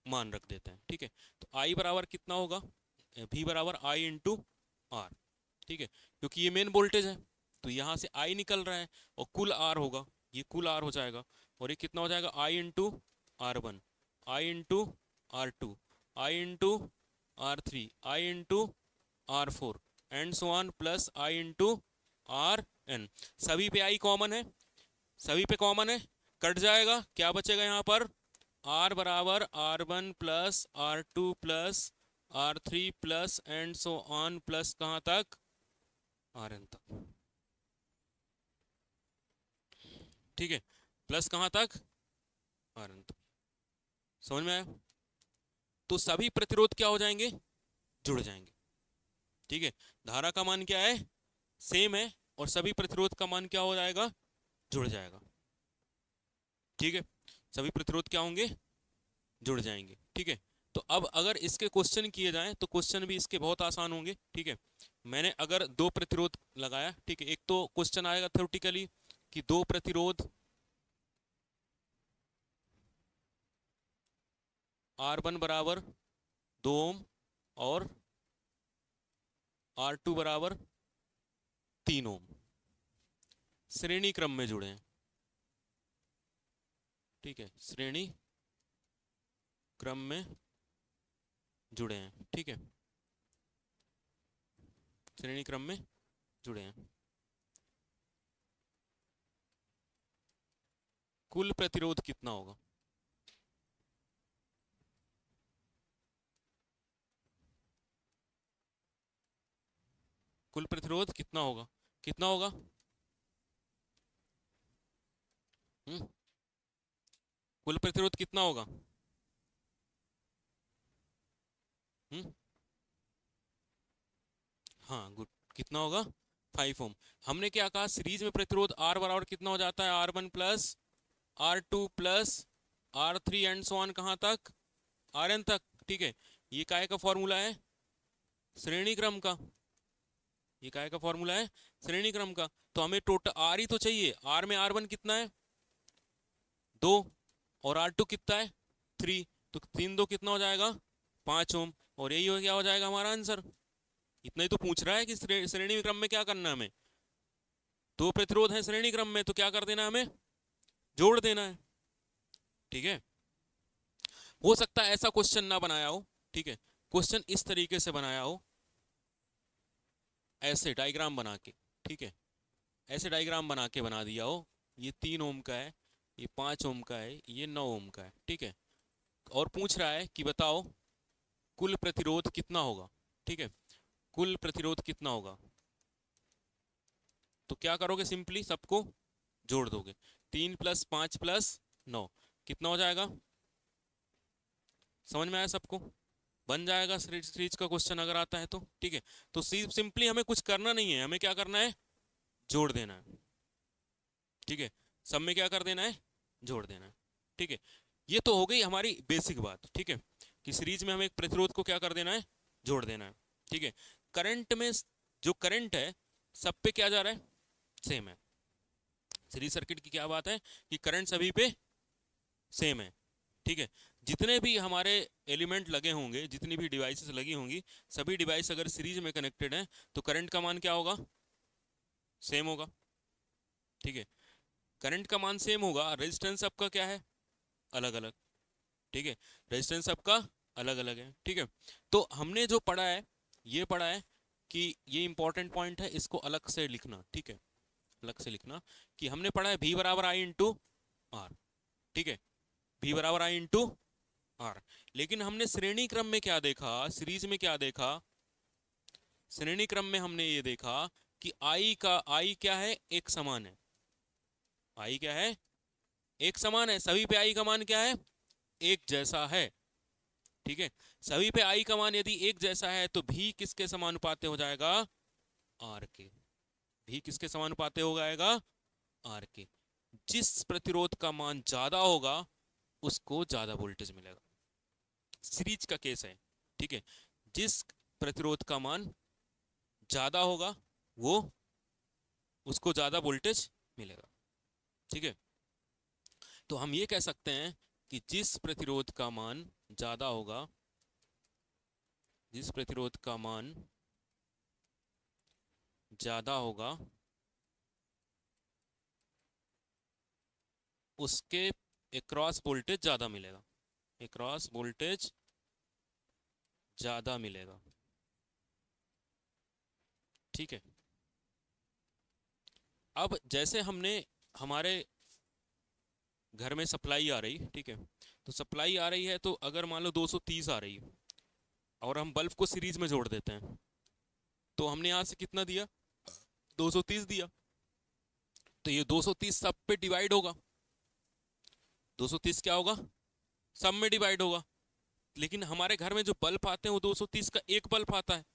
मान रख देते हैं, ठीक है। तो I बराबर कितना होगा, V बराबर I इंटू R, ठीक है, क्योंकि ये मेन वोल्टेज है तो यहाँ से I निकल रहा है और कुल R होगा, ये कुल R हो जाएगा, और ये कितना हो जाएगा, I into R1, I into R2, I into R3, I into R4 and so on plus I into Rn। सभी पे I कॉमन है, सभी पे कॉमन है, कट जाएगा, क्या बचेगा यहाँ पर आर बराबर R1 plus R2 plus R3 plus and so on plus कहाँ तक, Rn तक। ठीक है, प्लस कहाँ तक, Rn तक। समझ में आया? तो सभी प्रतिरोध क्या हो जाएंगे, जुड़ जाएंगे। ठीक है, धारा का मान क्या है, सेम है, और सभी प्रतिरोध का मान क्या हो जाएगा, जुड़ जाएगा। ठीक है, सभी प्रतिरोध क्या होंगे, जुड़ जाएंगे। ठीक है, तो अब अगर इसके क्वेश्चन किए जाएं तो क्वेश्चन भी इसके बहुत आसान होंगे। ठीक है, मैंने अगर दो प्रतिरोध लगाया, ठीक है, एक तो क्वेश्चन आएगा थ्योरेटिकली कि दो प्रतिरोध R1 बराबर 2 ओम और R2 बराबर 3 ओम श्रेणी क्रम में जुड़े हैं। ठीक है, श्रेणी क्रम में जुड़े हैं। ठीक है, श्रेणी क्रम में जुड़े हैं। कुल प्रतिरोध कितना होगा, कुल प्रतिरोध कितना होगा, कितना होगा, कुल प्रतिरोध कितना होगा, हम्म हाँ गुड, कितना होगा, 5 ओम। हमने क्या कहा, सीरीज में प्रतिरोध R बराबर कितना हो जाता है, R1 plus R2 plus R3 and so on कहाँ तक, Rn तक। ठीक है, ये काय का फॉर्मूला है, श्रेणी क्रम का। ये काय का फॉर्मूला है, श्रेणी क्रम का। तो हमें टोटल R ही तो चाहिए, R में R1 कितना है, 2, और R2 कितना है, 3। तो 3 2 कितना हो जाएगा, 5 ओम। और यही हो क्या हो जाएगा हमारा आंसर। इतना ही तो पूछ रहा है कि श्रेणी क्रम में क्या करना है हमें, दो प्रतिरोध है श्रेणी क्रम में, तो क्या कर देना है हमें, जोड़ देना है। ठीक है, हो सकता है ऐसा क्वेश्चन ना बनाया हो। ठीक है, क्वेश्चन इस तरीके से बनाया हो, ऐसे डायग्राम बना के। ठीक है, ऐसे डायग्राम बना के बना दिया हो, ये 3 ओम का है, ये 5 ओम का है, ये 9 ओम का है। ठीक है, और पूछ रहा है कि बताओ कुल प्रतिरोध कितना होगा। ठीक है, कुल प्रतिरोध कितना होगा, तो क्या करोगे, सिंपली सबको जोड़ दोगे। 3 प्लस 5 प्लस 9 कितना हो जाएगा, समझ में आया सबको, बन जाएगा सीरीज का क्वेश्चन अगर आता है तो। ठीक है, तो सिंपली हमें कुछ करना नहीं है, हमें क्या करना है, जोड़ देना है। ठीक है, सब में क्या कर देना है, जोड़ देना है। ठीक है, ये तो हो गई हमारी बेसिक बात। ठीक है, कि सीरीज में हमें एक प्रतिरोध को क्या कर देना है, जोड़ देना है। ठीक है, करंट में जो करंट है सब पे क्या जा रहा है, सेम है। सीरीज सर्किट की क्या बात है कि करंट सभी पे सेम है। ठीक है, जितने भी हमारे एलिमेंट लगे होंगे, जितनी भी डिवाइसेस लगी होंगी, सभी डिवाइस अगर सीरीज में कनेक्टेड हैं तो करंट का मान क्या होगा, सेम होगा। ठीक है, करंट का मान सेम होगा, रेजिस्टेंस सबका क्या है, अलग अलग। ठीक है, रेजिस्टेंस सबका अलग अलग है। ठीक है, तो हमने जो पढ़ा है, ये पढ़ा है कि ये इंपॉर्टेंट पॉइंट है, इसको अलग से लिखना। ठीक है, अलग से लिखना कि हमने पढ़ा है V बराबर I इंटू आर। ठीक है, V बराबर I इंटू आर। लेकिन हमने श्रेणी क्रम में क्या देखा, सीरीज में क्या देखा, श्रेणी क्रम में हमने ये देखा कि I क्या है, एक समान है। I क्या है, एक समान है, सभी पे I का मान क्या है, एक जैसा है। ठीक है, सभी पे I का मान यदि एक जैसा है तो भी किसके समानुपाती हो जाएगा, R के। भी किसके समानुपाती हो जाएगा, R के। जिस प्रतिरोध का मान ज्यादा होगा उसको ज्यादा वोल्टेज मिलेगा, सीरीज का केस है। ठीक है, जिस प्रतिरोध का मान ज्यादा होगा वो उसको ज्यादा वोल्टेज मिलेगा। ठीक है, तो हम ये कह सकते हैं कि जिस प्रतिरोध का मान ज्यादा होगा, जिस प्रतिरोध का मान ज्यादा होगा उसके एक्रॉस वोल्टेज ज्यादा मिलेगा, एक्रॉस वोल्टेज ज्यादा मिलेगा। ठीक है, अब जैसे हमने हमारे घर में सप्लाई आ रही, ठीक है, तो सप्लाई आ रही है, तो अगर मान लो 230 आ रही है और हम बल्ब को सीरीज में जोड़ देते हैं, तो हमने यहाँ से कितना दिया, 230 दिया, तो ये 230 सब पे डिवाइड होगा, 230 क्या होगा, सब में डिवाइड होगा। लेकिन हमारे घर में जो बल्ब आते हैं वो 230 का एक बल्ब आता है,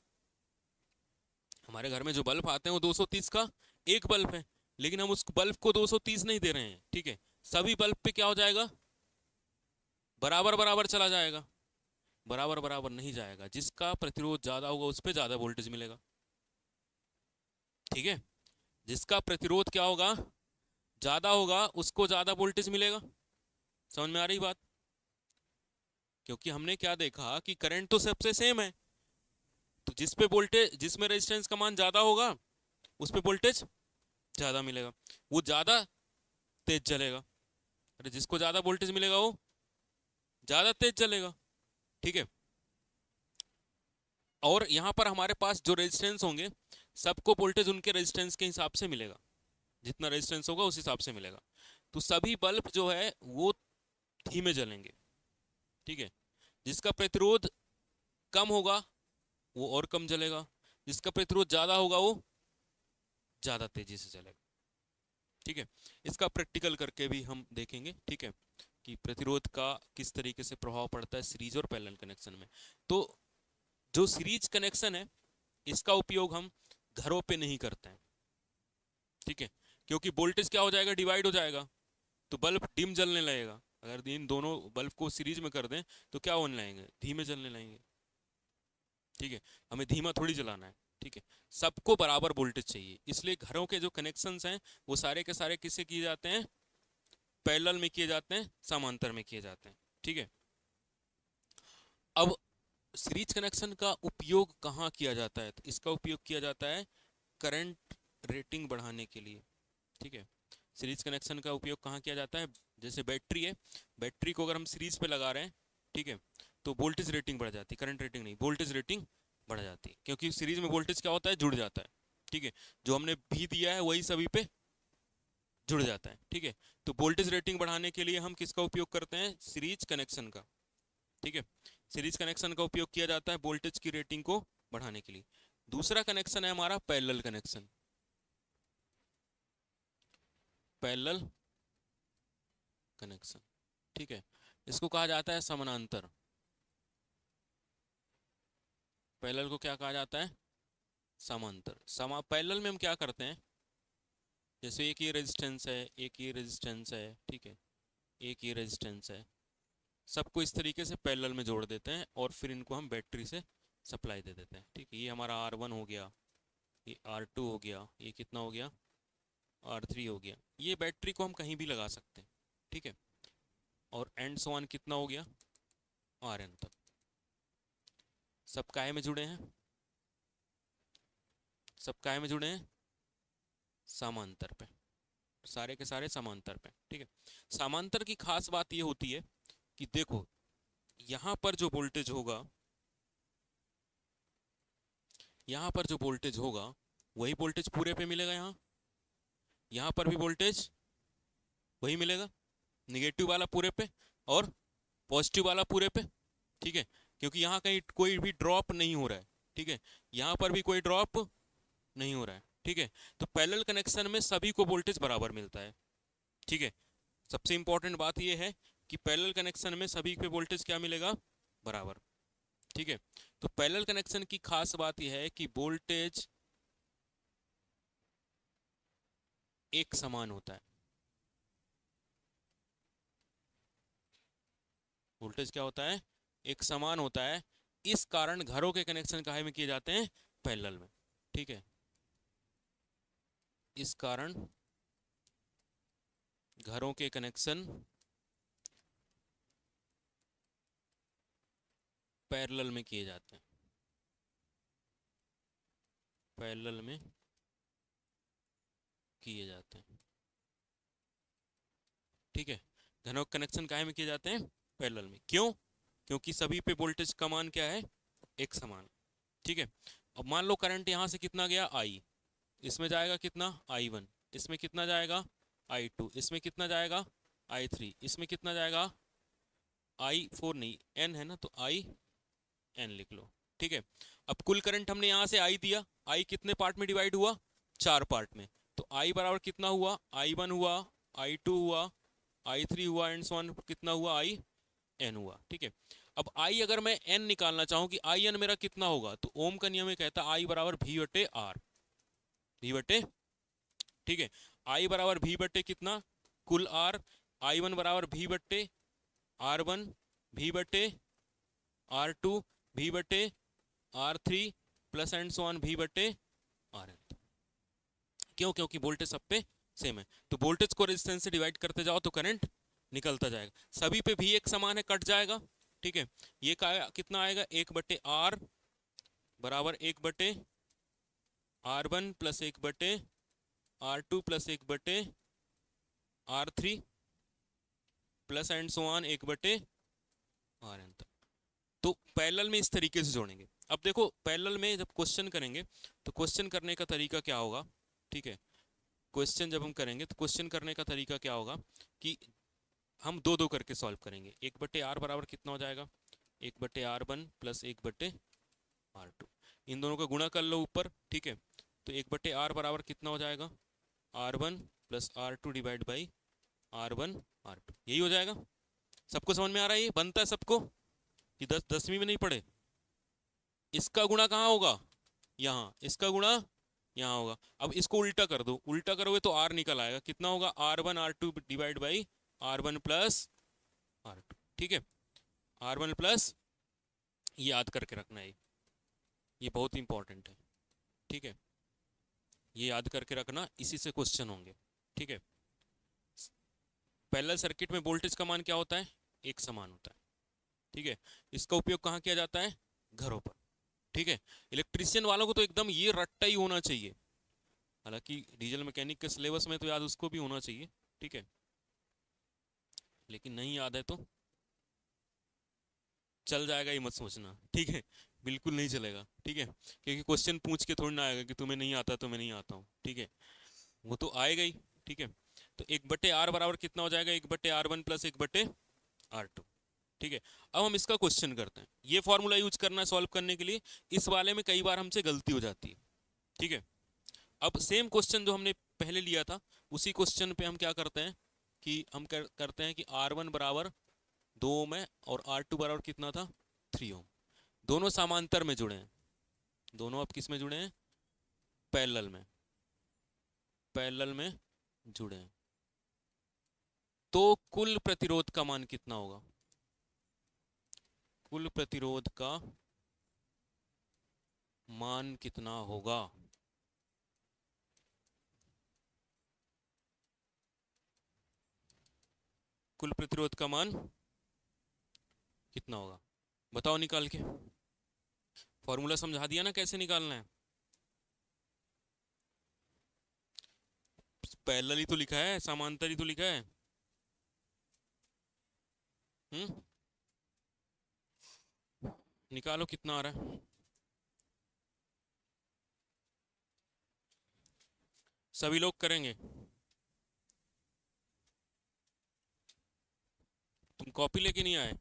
हमारे घर में जो बल्ब आते हैं वो 230 का एक बल्ब है, लेकिन हम उस बल्ब को 230 नहीं दे रहे हैं, ठीक है। सभी बल्ब पे क्या हो जाएगा, बराबर बराबर चला जाएगा, बराबर बराबर नहीं जाएगा, जिसका प्रतिरोध ज्यादा होगा उस पर ज्यादा वोल्टेज मिलेगा, ठीक है। जिसका प्रतिरोध क्या होगा, ज्यादा होगा, उसको ज्यादा वोल्टेज मिलेगा। समझ में आ रही बात? क्योंकि हमने क्या देखा कि करंट तो सबसे सेम है, तो जिस पे वोल्टेज, जिसमें रेजिस्टेंस का मान ज्यादा होगा उस पे वोल्टेज ज्यादा मिलेगा, वो ज्यादा तेज चलेगा। अरे जिसको ज्यादा वोल्टेज मिलेगा वो ज्यादा तेज चलेगा, ठीक है। और यहाँ पर हमारे पास जो रेजिस्टेंस होंगे, सबको वोल्टेज उनके रेजिस्टेंस के हिसाब से मिलेगा, जितना रेजिस्टेंस होगा उस हिसाब से मिलेगा। तो सभी बल्ब जो है वो धीमे जलेंगे, ठीक है। जिसका प्रतिरोध कम होगा वो और कम जलेगा, जिसका प्रतिरोध ज्यादा होगा वो ज्यादा तेजी से चलेगा, ठीक है। इसका प्रैक्टिकल करके भी हम देखेंगे, ठीक है, कि प्रतिरोध का किस तरीके से प्रभाव पड़ता है सीरीज और पैरेलल कनेक्शन में। तो जो सीरीज कनेक्शन है इसका उपयोग हम घरों पे नहीं करते हैं, ठीक है, क्योंकि वोल्टेज क्या हो जाएगा, डिवाइड हो जाएगा, तो बल्ब डिम जलने लगेगा। अगर इन दोनों बल्ब को सीरीज में कर दें तो क्या होने लगेंगे, धीमे जलने लगेंगे, ठीक है। हमें धीमा थोड़ी जलाना है, ठीक है। सबको बराबर वोल्टेज चाहिए, इसलिए घरों के जो कनेक्शंस हैं वो सारे के सारे किससे किए जाते हैं, पैरेलल में किए जाते हैं, समांतर में किए जाते हैं, ठीक है। अब सीरीज कनेक्शन का उपयोग कहाँ किया जाता है, तो इसका उपयोग किया जाता है करंट रेटिंग बढ़ाने के लिए, ठीक है। सीरीज कनेक्शन का उपयोग कहाँ किया जाता है, जैसे बैटरी है, बैटरी को अगर हम सीरीज पे लगा रहे हैं, ठीक है, तो वोल्टेज रेटिंग बढ़ जाती है, करंट रेटिंग नहीं, वोल्टेज रेटिंग बढ़ जाती है, क्योंकि सीरीज में वोल्टेज क्या होता है, जुड़ जाता है, ठीक है। जो हमने भी दिया है वही सभी पे जुड़ जाता है, ठीक है। तो वोल्टेज रेटिंग बढ़ाने के लिए हम किसका उपयोग करते हैं, सीरीज कनेक्शन का, ठीक है। सीरीज कनेक्शन का उपयोग किया जाता है वोल्टेज की रेटिंग को बढ़ाने के लिए। दूसरा कनेक्शन है हमारा पैरेलल कनेक्शन, पैरेलल कनेक्शन, ठीक है। इसको कहा जाता है समानांतर। पैरेलल को क्या कहा जाता है, समांतर। पैरेलल में हम क्या करते हैं, जैसे एक ये रेजिस्टेंस है, एक ये रेजिस्टेंस है, ठीक है, एक ये रेजिस्टेंस है, सबको इस तरीके से पैरेलल में जोड़ देते हैं और फिर इनको हम बैटरी से सप्लाई दे देते हैं, ठीक है। ये हमारा R1 हो गया, ये R2 हो गया, ये कितना हो गया, R3 हो गया। ये बैटरी को हम कहीं भी लगा सकते हैं, ठीक है। और एंड सो ऑन कितना हो गया, Rn तक। सब काहे में जुड़े हैं, सब काहे में जुड़े हैं, समांतर पे, सारे के सारे समांतर पे, ठीक है। समांतर की खास बात ये होती है कि देखो यहाँ पर जो वोल्टेज होगा, यहाँ पर जो वोल्टेज होगा वही वोल्टेज पूरे पे मिलेगा, यहाँ पर भी वोल्टेज वही मिलेगा, निगेटिव वाला पूरे पे और पॉजिटिव वाला पूरे पे, ठीक है। क्योंकि यहाँ कहीं कोई भी ड्रॉप नहीं हो रहा है, ठीक है, यहाँ पर भी कोई ड्रॉप नहीं हो रहा है, ठीक है। तो पैरेलल कनेक्शन में सभी को वोल्टेज बराबर मिलता है, ठीक है। सबसे इंपॉर्टेंट बात यह है कि पैरेलल कनेक्शन में सभी पे वोल्टेज क्या मिलेगा, बराबर, ठीक है। तो पैरेलल कनेक्शन की खास बात यह है कि वोल्टेज एक समान होता है, वोल्टेज क्या होता है, एक समान होता है। इस कारण घरों के कनेक्शन काहे में किए जाते हैं, पैरेलल में, ठीक है। इस कारण घरों के कनेक्शन पैरेलल में किए जाते हैं, पैरेलल में किए जाते हैं, ठीक है। घरों के कनेक्शन काहे में किए जाते हैं, पैरेलल में। क्यों, क्योंकि सभी पे वोल्टेज का मान क्या है, एक समान, ठीक है। अब मान लो करंट यहां से कितना गया, I, इसमें जाएगा कितना, I1, इसमें कितना जाएगा, I2, इसमें कितना जाएगा, I3, इसमें कितना जाएगा, आई 4 नहीं, एन है ना, तो आई एन लिख लो। ठीक है, अब कुल करंट हमने यहाँ से आई दिया, आई कितने पार्ट में डिवाइड हुआ, 4 पार्ट में, तो आई बराबर कितना हुआ, आई 1 हुआ, आई 2 हुआ, आई 3 हुआ, एंड सो ऑन कितना हुआ, आई एन हुआ। ठीक है, अब आई अगर मैं एन निकालना चाहूँ कि आई एन मेरा कितना होगा, तो ओम का नियम ये कहता है आई बराबर भी बटे आर, भी बटे, ठीक है, आई बराबर भी बटे कितना, कुल आर, आई वन बराबर भी बटे आर वन, भी बटे आर टू, भी बटे R three, plus and so on भी बटे आर एन। क्यों, क्योंकि वोल्टेज सब पे सेम है, तो वोल्टेज को रेजिस्टेंस से डिवाइड करते जाओ तो करंट निकलता जाएगा, सभी पे भी एक समान है, कट जाएगा। ठीक है, ये कितना आएगा, 1/R बराबर 1/R1 plus 1/R2 plus 1/R3 plus and so on 1/RN तक। तो पैरेलल में इस तरीके से जोड़ेंगे। अब देखो पैरेलल में जब क्वेश्चन करेंगे तो क्वेश्चन करने का तरीका क्या होगा, ठीक है, क्वेश्चन जब हम करेंगे तो क्वेश्चन करने का तरीका क्या होगा कि हम दो दो करके सॉल्व करेंगे। 1/R बराबर कितना हो जाएगा, 1/R1 प्लस 1/R2, इन दोनों का गुणा कर लो ऊपर। ठीक है, तो 1/R बराबर कितना हो जाएगा, R1 plus R2 divide by R1 R2, यही हो जाएगा। सबको समझ में आ रहा है, ये बनता है सबको कि 10वीं में नहीं पढ़े। इसका गुणा कहाँ होगा, यहाँ, इसका गुणा यहाँ होगा। अब इसको उल्टा कर दो, उल्टा करोगे तो R निकल आएगा, कितना होगा, R1 R2 divide by R1 plus R2। ठीक है, R1 प्लस, ये याद करके रखना है, ये बहुत इंपॉर्टेंट है। ठीक है, ये याद करके रखना, इसी से क्वेश्चन होंगे। ठीक है, पैरेलल सर्किट में वोल्टेज का मान क्या होता है, एक समान होता है। ठीक है, इसका उपयोग कहाँ किया जाता है, घरों पर। ठीक है, इलेक्ट्रीशियन वालों को तो एकदम ये रट्टा ही होना चाहिए, हालांकि डीजल मैकेनिक के सिलेबस में तो याद उसको भी होना चाहिए। ठीक है, लेकिन नहीं याद है तो चल जाएगा, ये मत सोचना। ठीक है, बिल्कुल नहीं चलेगा। ठीक है, क्योंकि क्वेश्चन पूछ के थोड़ी ना आएगा कि तुम्हें नहीं आता तो मैं नहीं आता हूँ। ठीक है, वो तो आएगा ही। ठीक है, तो 1/R बराबर कितना हो जाएगा, 1/R1 प्लस 1/R2। ठीक है, अब हम इसका क्वेश्चन करते हैं, ये फॉर्मूला यूज करना है सॉल्व करने के लिए। इस वाले में कई बार हमसे गलती हो जाती है। ठीक है, अब सेम क्वेश्चन जो हमने पहले लिया था, उसी क्वेश्चन पे हम क्या करते हैं कि हम करते हैं कि R1 बराबर 2 ओम है और R2 बराबर कितना था, 3 ओम। दोनों समांतर में जुड़े हैं, दोनों अब किस में जुड़े हैं, पैरेलल में, पैरेलल में जुड़े हैं। तो कुल प्रतिरोध का मान कितना होगा, कुल प्रतिरोध का मान कितना होगा, कुल प्रतिरोध का मान कितना होगा, बताओ निकाल के। फॉर्मूला समझा दिया ना कैसे निकालना है, पैरेलल ही तो लिखा है, समांतर ही तो लिखा है। हम्म, निकालो कितना आ रहा है, सभी लोग करेंगे। तुम कॉपी लेके नहीं आए,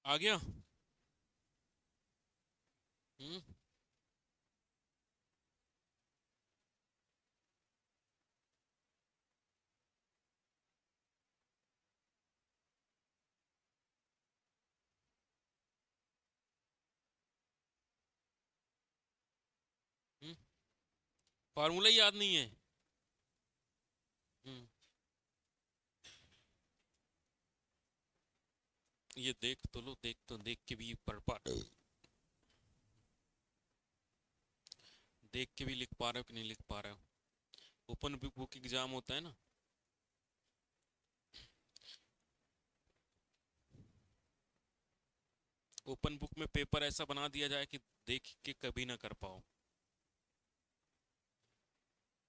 आ गया। हम्म, फार्मूला ही याद नहीं है। हम्म, ये देख तो लो, देख के भी पढ़ पा, देख के भी लिख पा रहे हो कि नहीं लिख पा रहे हो? ओपन बुक एग्जाम होता है ना। ओपन बुक में पेपर ऐसा बना दिया जाए कि देख के कभी ना कर पाओ।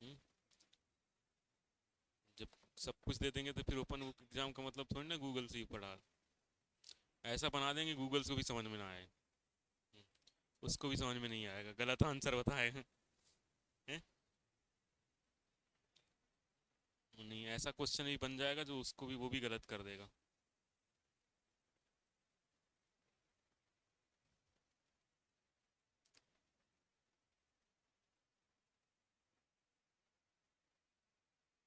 हम्म, जब सब कुछ दे देंगे तो फिर ओपन बुक एग्जाम का मतलब थोड़ी ना गूगल से ही पढ़ा। ऐसा बना देंगे गूगल को भी समझ में ना आए। हम्म, उसको भी समझ में नहीं आएगा, गलत आंसर बताएगा। हैं? नहीं, ऐसा क्वेश्चन भी बन जाएगा जो उसको भी, वो भी गलत कर देगा।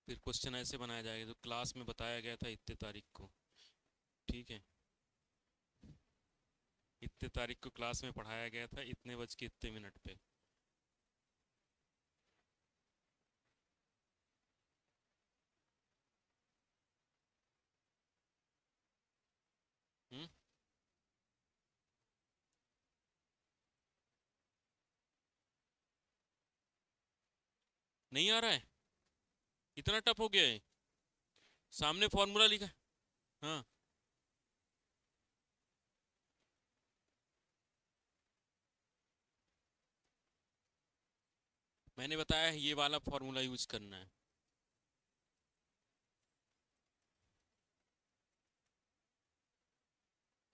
फिर क्वेश्चन ऐसे बनाया जाएगा जो क्लास में बताया गया था इतने तारीख को। ठीक है, इतने तारीख को क्लास में पढ़ाया गया था इतने बज के इतने मिनट पे। हम्म, नहीं आ रहा है? इतना टफ हो गया है? सामने फॉर्मूला लिखा है। हाँ, मैंने बताया है ये वाला फॉर्मूला यूज करना है।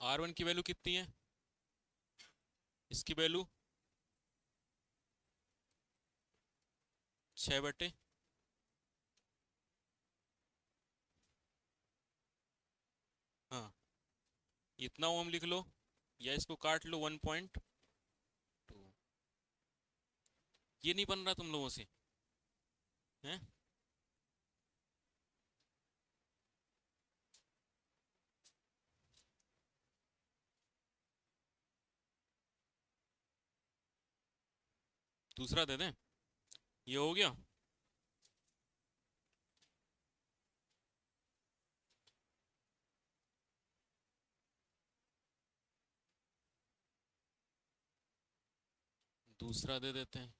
R1 की वैल्यू कितनी है? इसकी वैल्यू 6/, हाँ, इतना ओम लिख लो, या इसको काट लो 1.2। ये नहीं बन रहा तुम लोगों से? हैं? दूसरा दे दें? ये हो गया। दूसरा दे देते हैं।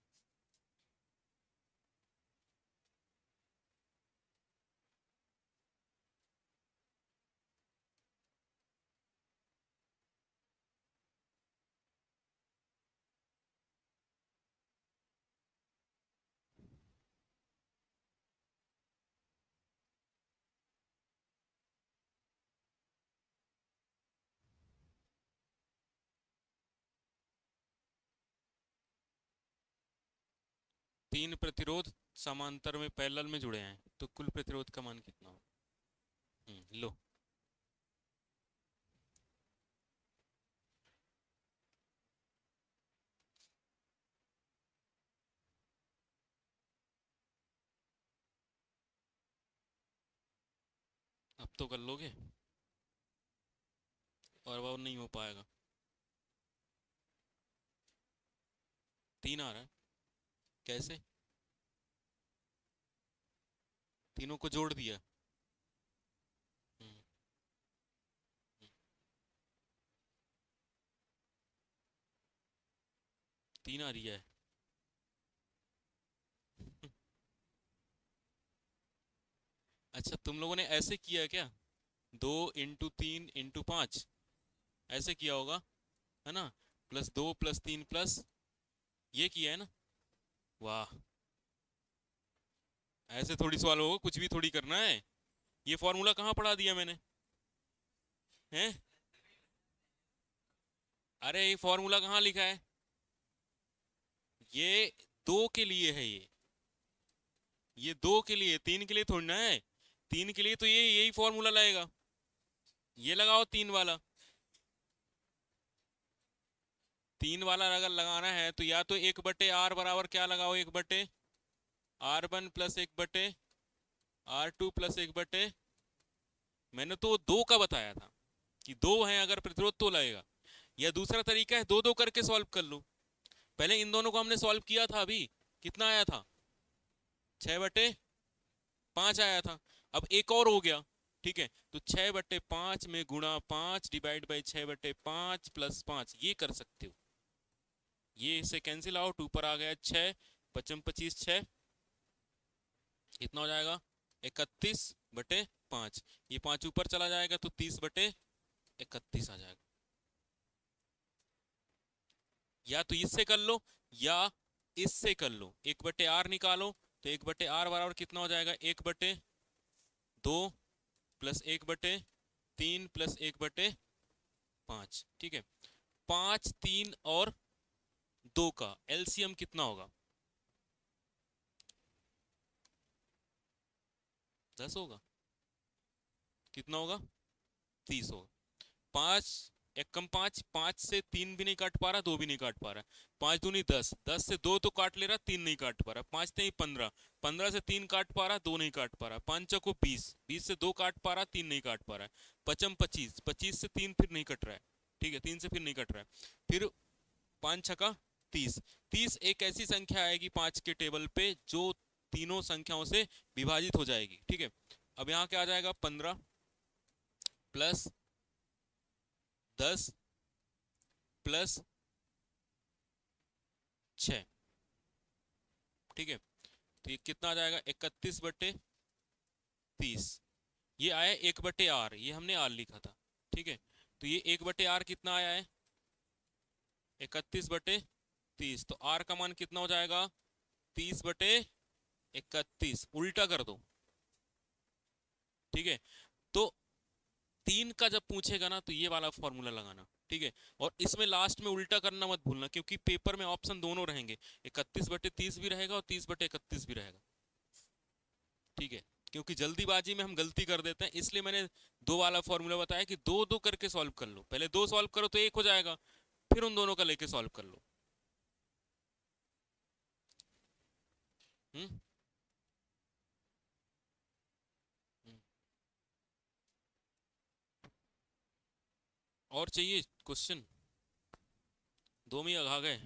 3 प्रतिरोध समांतर में पैरेलल में जुड़े हैं तो कुल प्रतिरोध का मान कितना हो? लो। अब तो कर लोगे, और वो नहीं हो पाएगा। 3 आ रहा है? कैसे? तीनों को जोड़ दिया। हम्म, हम्म, 3 आ रही है। अच्छा, तुम लोगों ने ऐसे किया क्या? 2 × 3 × 5 ऐसे किया होगा, है ना? +2 + 3 ये किया है ना? वाह, ऐसे थोड़ी सवाल होगा, कुछ भी थोड़ी करना है। ये फॉर्मूला कहाँ पढ़ा दिया मैंने? हैं? अरे ये फॉर्मूला कहाँ लिखा है? ये 2 के लिए है ये 2 के लिए, 3 के लिए थोड़ी ना है। 3 के लिए तो ये यही फॉर्मूला लगेगा। ये लगाओ 3 वाला। 3 वाला अगर लगाना है तो या तो 1/r बराबर क्या लगाओ, 1/r1 + 1/r2 + 1/, मैंने तो 2 का बताया था कि 2 है अगर प्रतिरोध तो लगेगा। या दूसरा तरीका है 2 2 करके सॉल्व कर लो। पहले इन दोनों को हमने सॉल्व किया था अभी, कितना आया था? 6/5 आया था। अब एक और हो गया, ठीक है, तो 6/5 में गुणा 5 डिवाइड बाई 6/5 प्लस 5, ये कर सकते हो। ये इससे कैंसिल आउट, ऊपर आ गया 6, 25 6, इतना हो जाएगा 31/5। ये 5 ऊपर चला जाएगा तो 30/31 आ जाएगा। या तो इससे कर लो या इससे कर लो, 1/r निकालो, तो 1/r बराबर कितना हो जाएगा, 1/2 प्लस 1/3 प्लस 1/5, ठीक है। 5 3 और 2 का एलसीएम कितना होगा, 10 होगा। कितना होगा, 30 होगा। 5 एक कम 5, 5 से 3 भी नहीं काट पा रहा, 2 भी नहीं काट पा रहा, 5 दूनी 10, 10 से 2 तो काट ले रहा, 3 नहीं काट पा रहा, 5 नहीं 15, 15 से 3 काट पा रहा, 2 नहीं काट पा रहा, 5 को 20, 20 से 2 काट पा रहा, 3 नहीं काट पा रहा है, 25, 25 से 3 फिर नहीं कट रहा है, ठीक है, 3 से फिर नहीं कट रहा है, फिर 5 छका 30, 30 एक ऐसी संख्या आएगी 5 के टेबल पे जो तीनों संख्याओं से विभाजित हो जाएगी, ठीक है। अब यहाँ क्या आ जाएगा, 15 प्लस 10 प्लस 6, ठीक है। तो ये कितना आ जाएगा, 31/30, ये आया 1/r, ये हमने r लिखा था, ठीक है। तो ये 1/r कितना आया है, 31/30, तो r का मान कितना हो जाएगा, 30/31, उल्टा कर दो, ठीक है। तो 3 का जब पूछेगा ना तो ये वाला फॉर्मूला लगाना, ठीक है। और इसमें लास्ट में उल्टा करना मत भूलना, क्योंकि पेपर में ऑप्शन दोनों रहेंगे, 31/30 भी रहेगा और 30/31 भी रहेगा, ठीक है। क्योंकि जल्दीबाजी में हम गलती कर देते हैं, इसलिए मैंने दो वाला फॉर्मूला बताया कि दो दो करके सॉल्व कर लो, पहले दो सॉल्व करो तो एक हो जाएगा, फिर उन दोनों का लेके सॉल्व कर लो। हम्म हम्म। और चाहिए क्वेश्चन, दो में ही आ गए।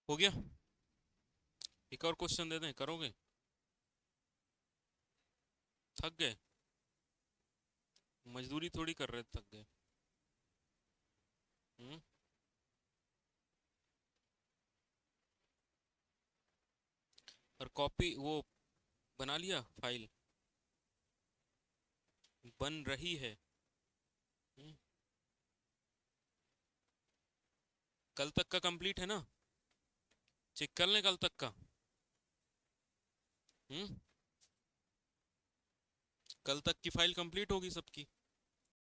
हो गया, एक और क्वेश्चन दे दें, करोगे, थक गए, मजदूरी थोड़ी कर रहे थे, थक गए। हम्म और कॉपी वो बना लिया, फाइल बन रही है। हम्म, कल तक का कंप्लीट है ना, चेक कर लें कल तक का। हम्म कल तक की फाइल कंप्लीट होगी सबकी।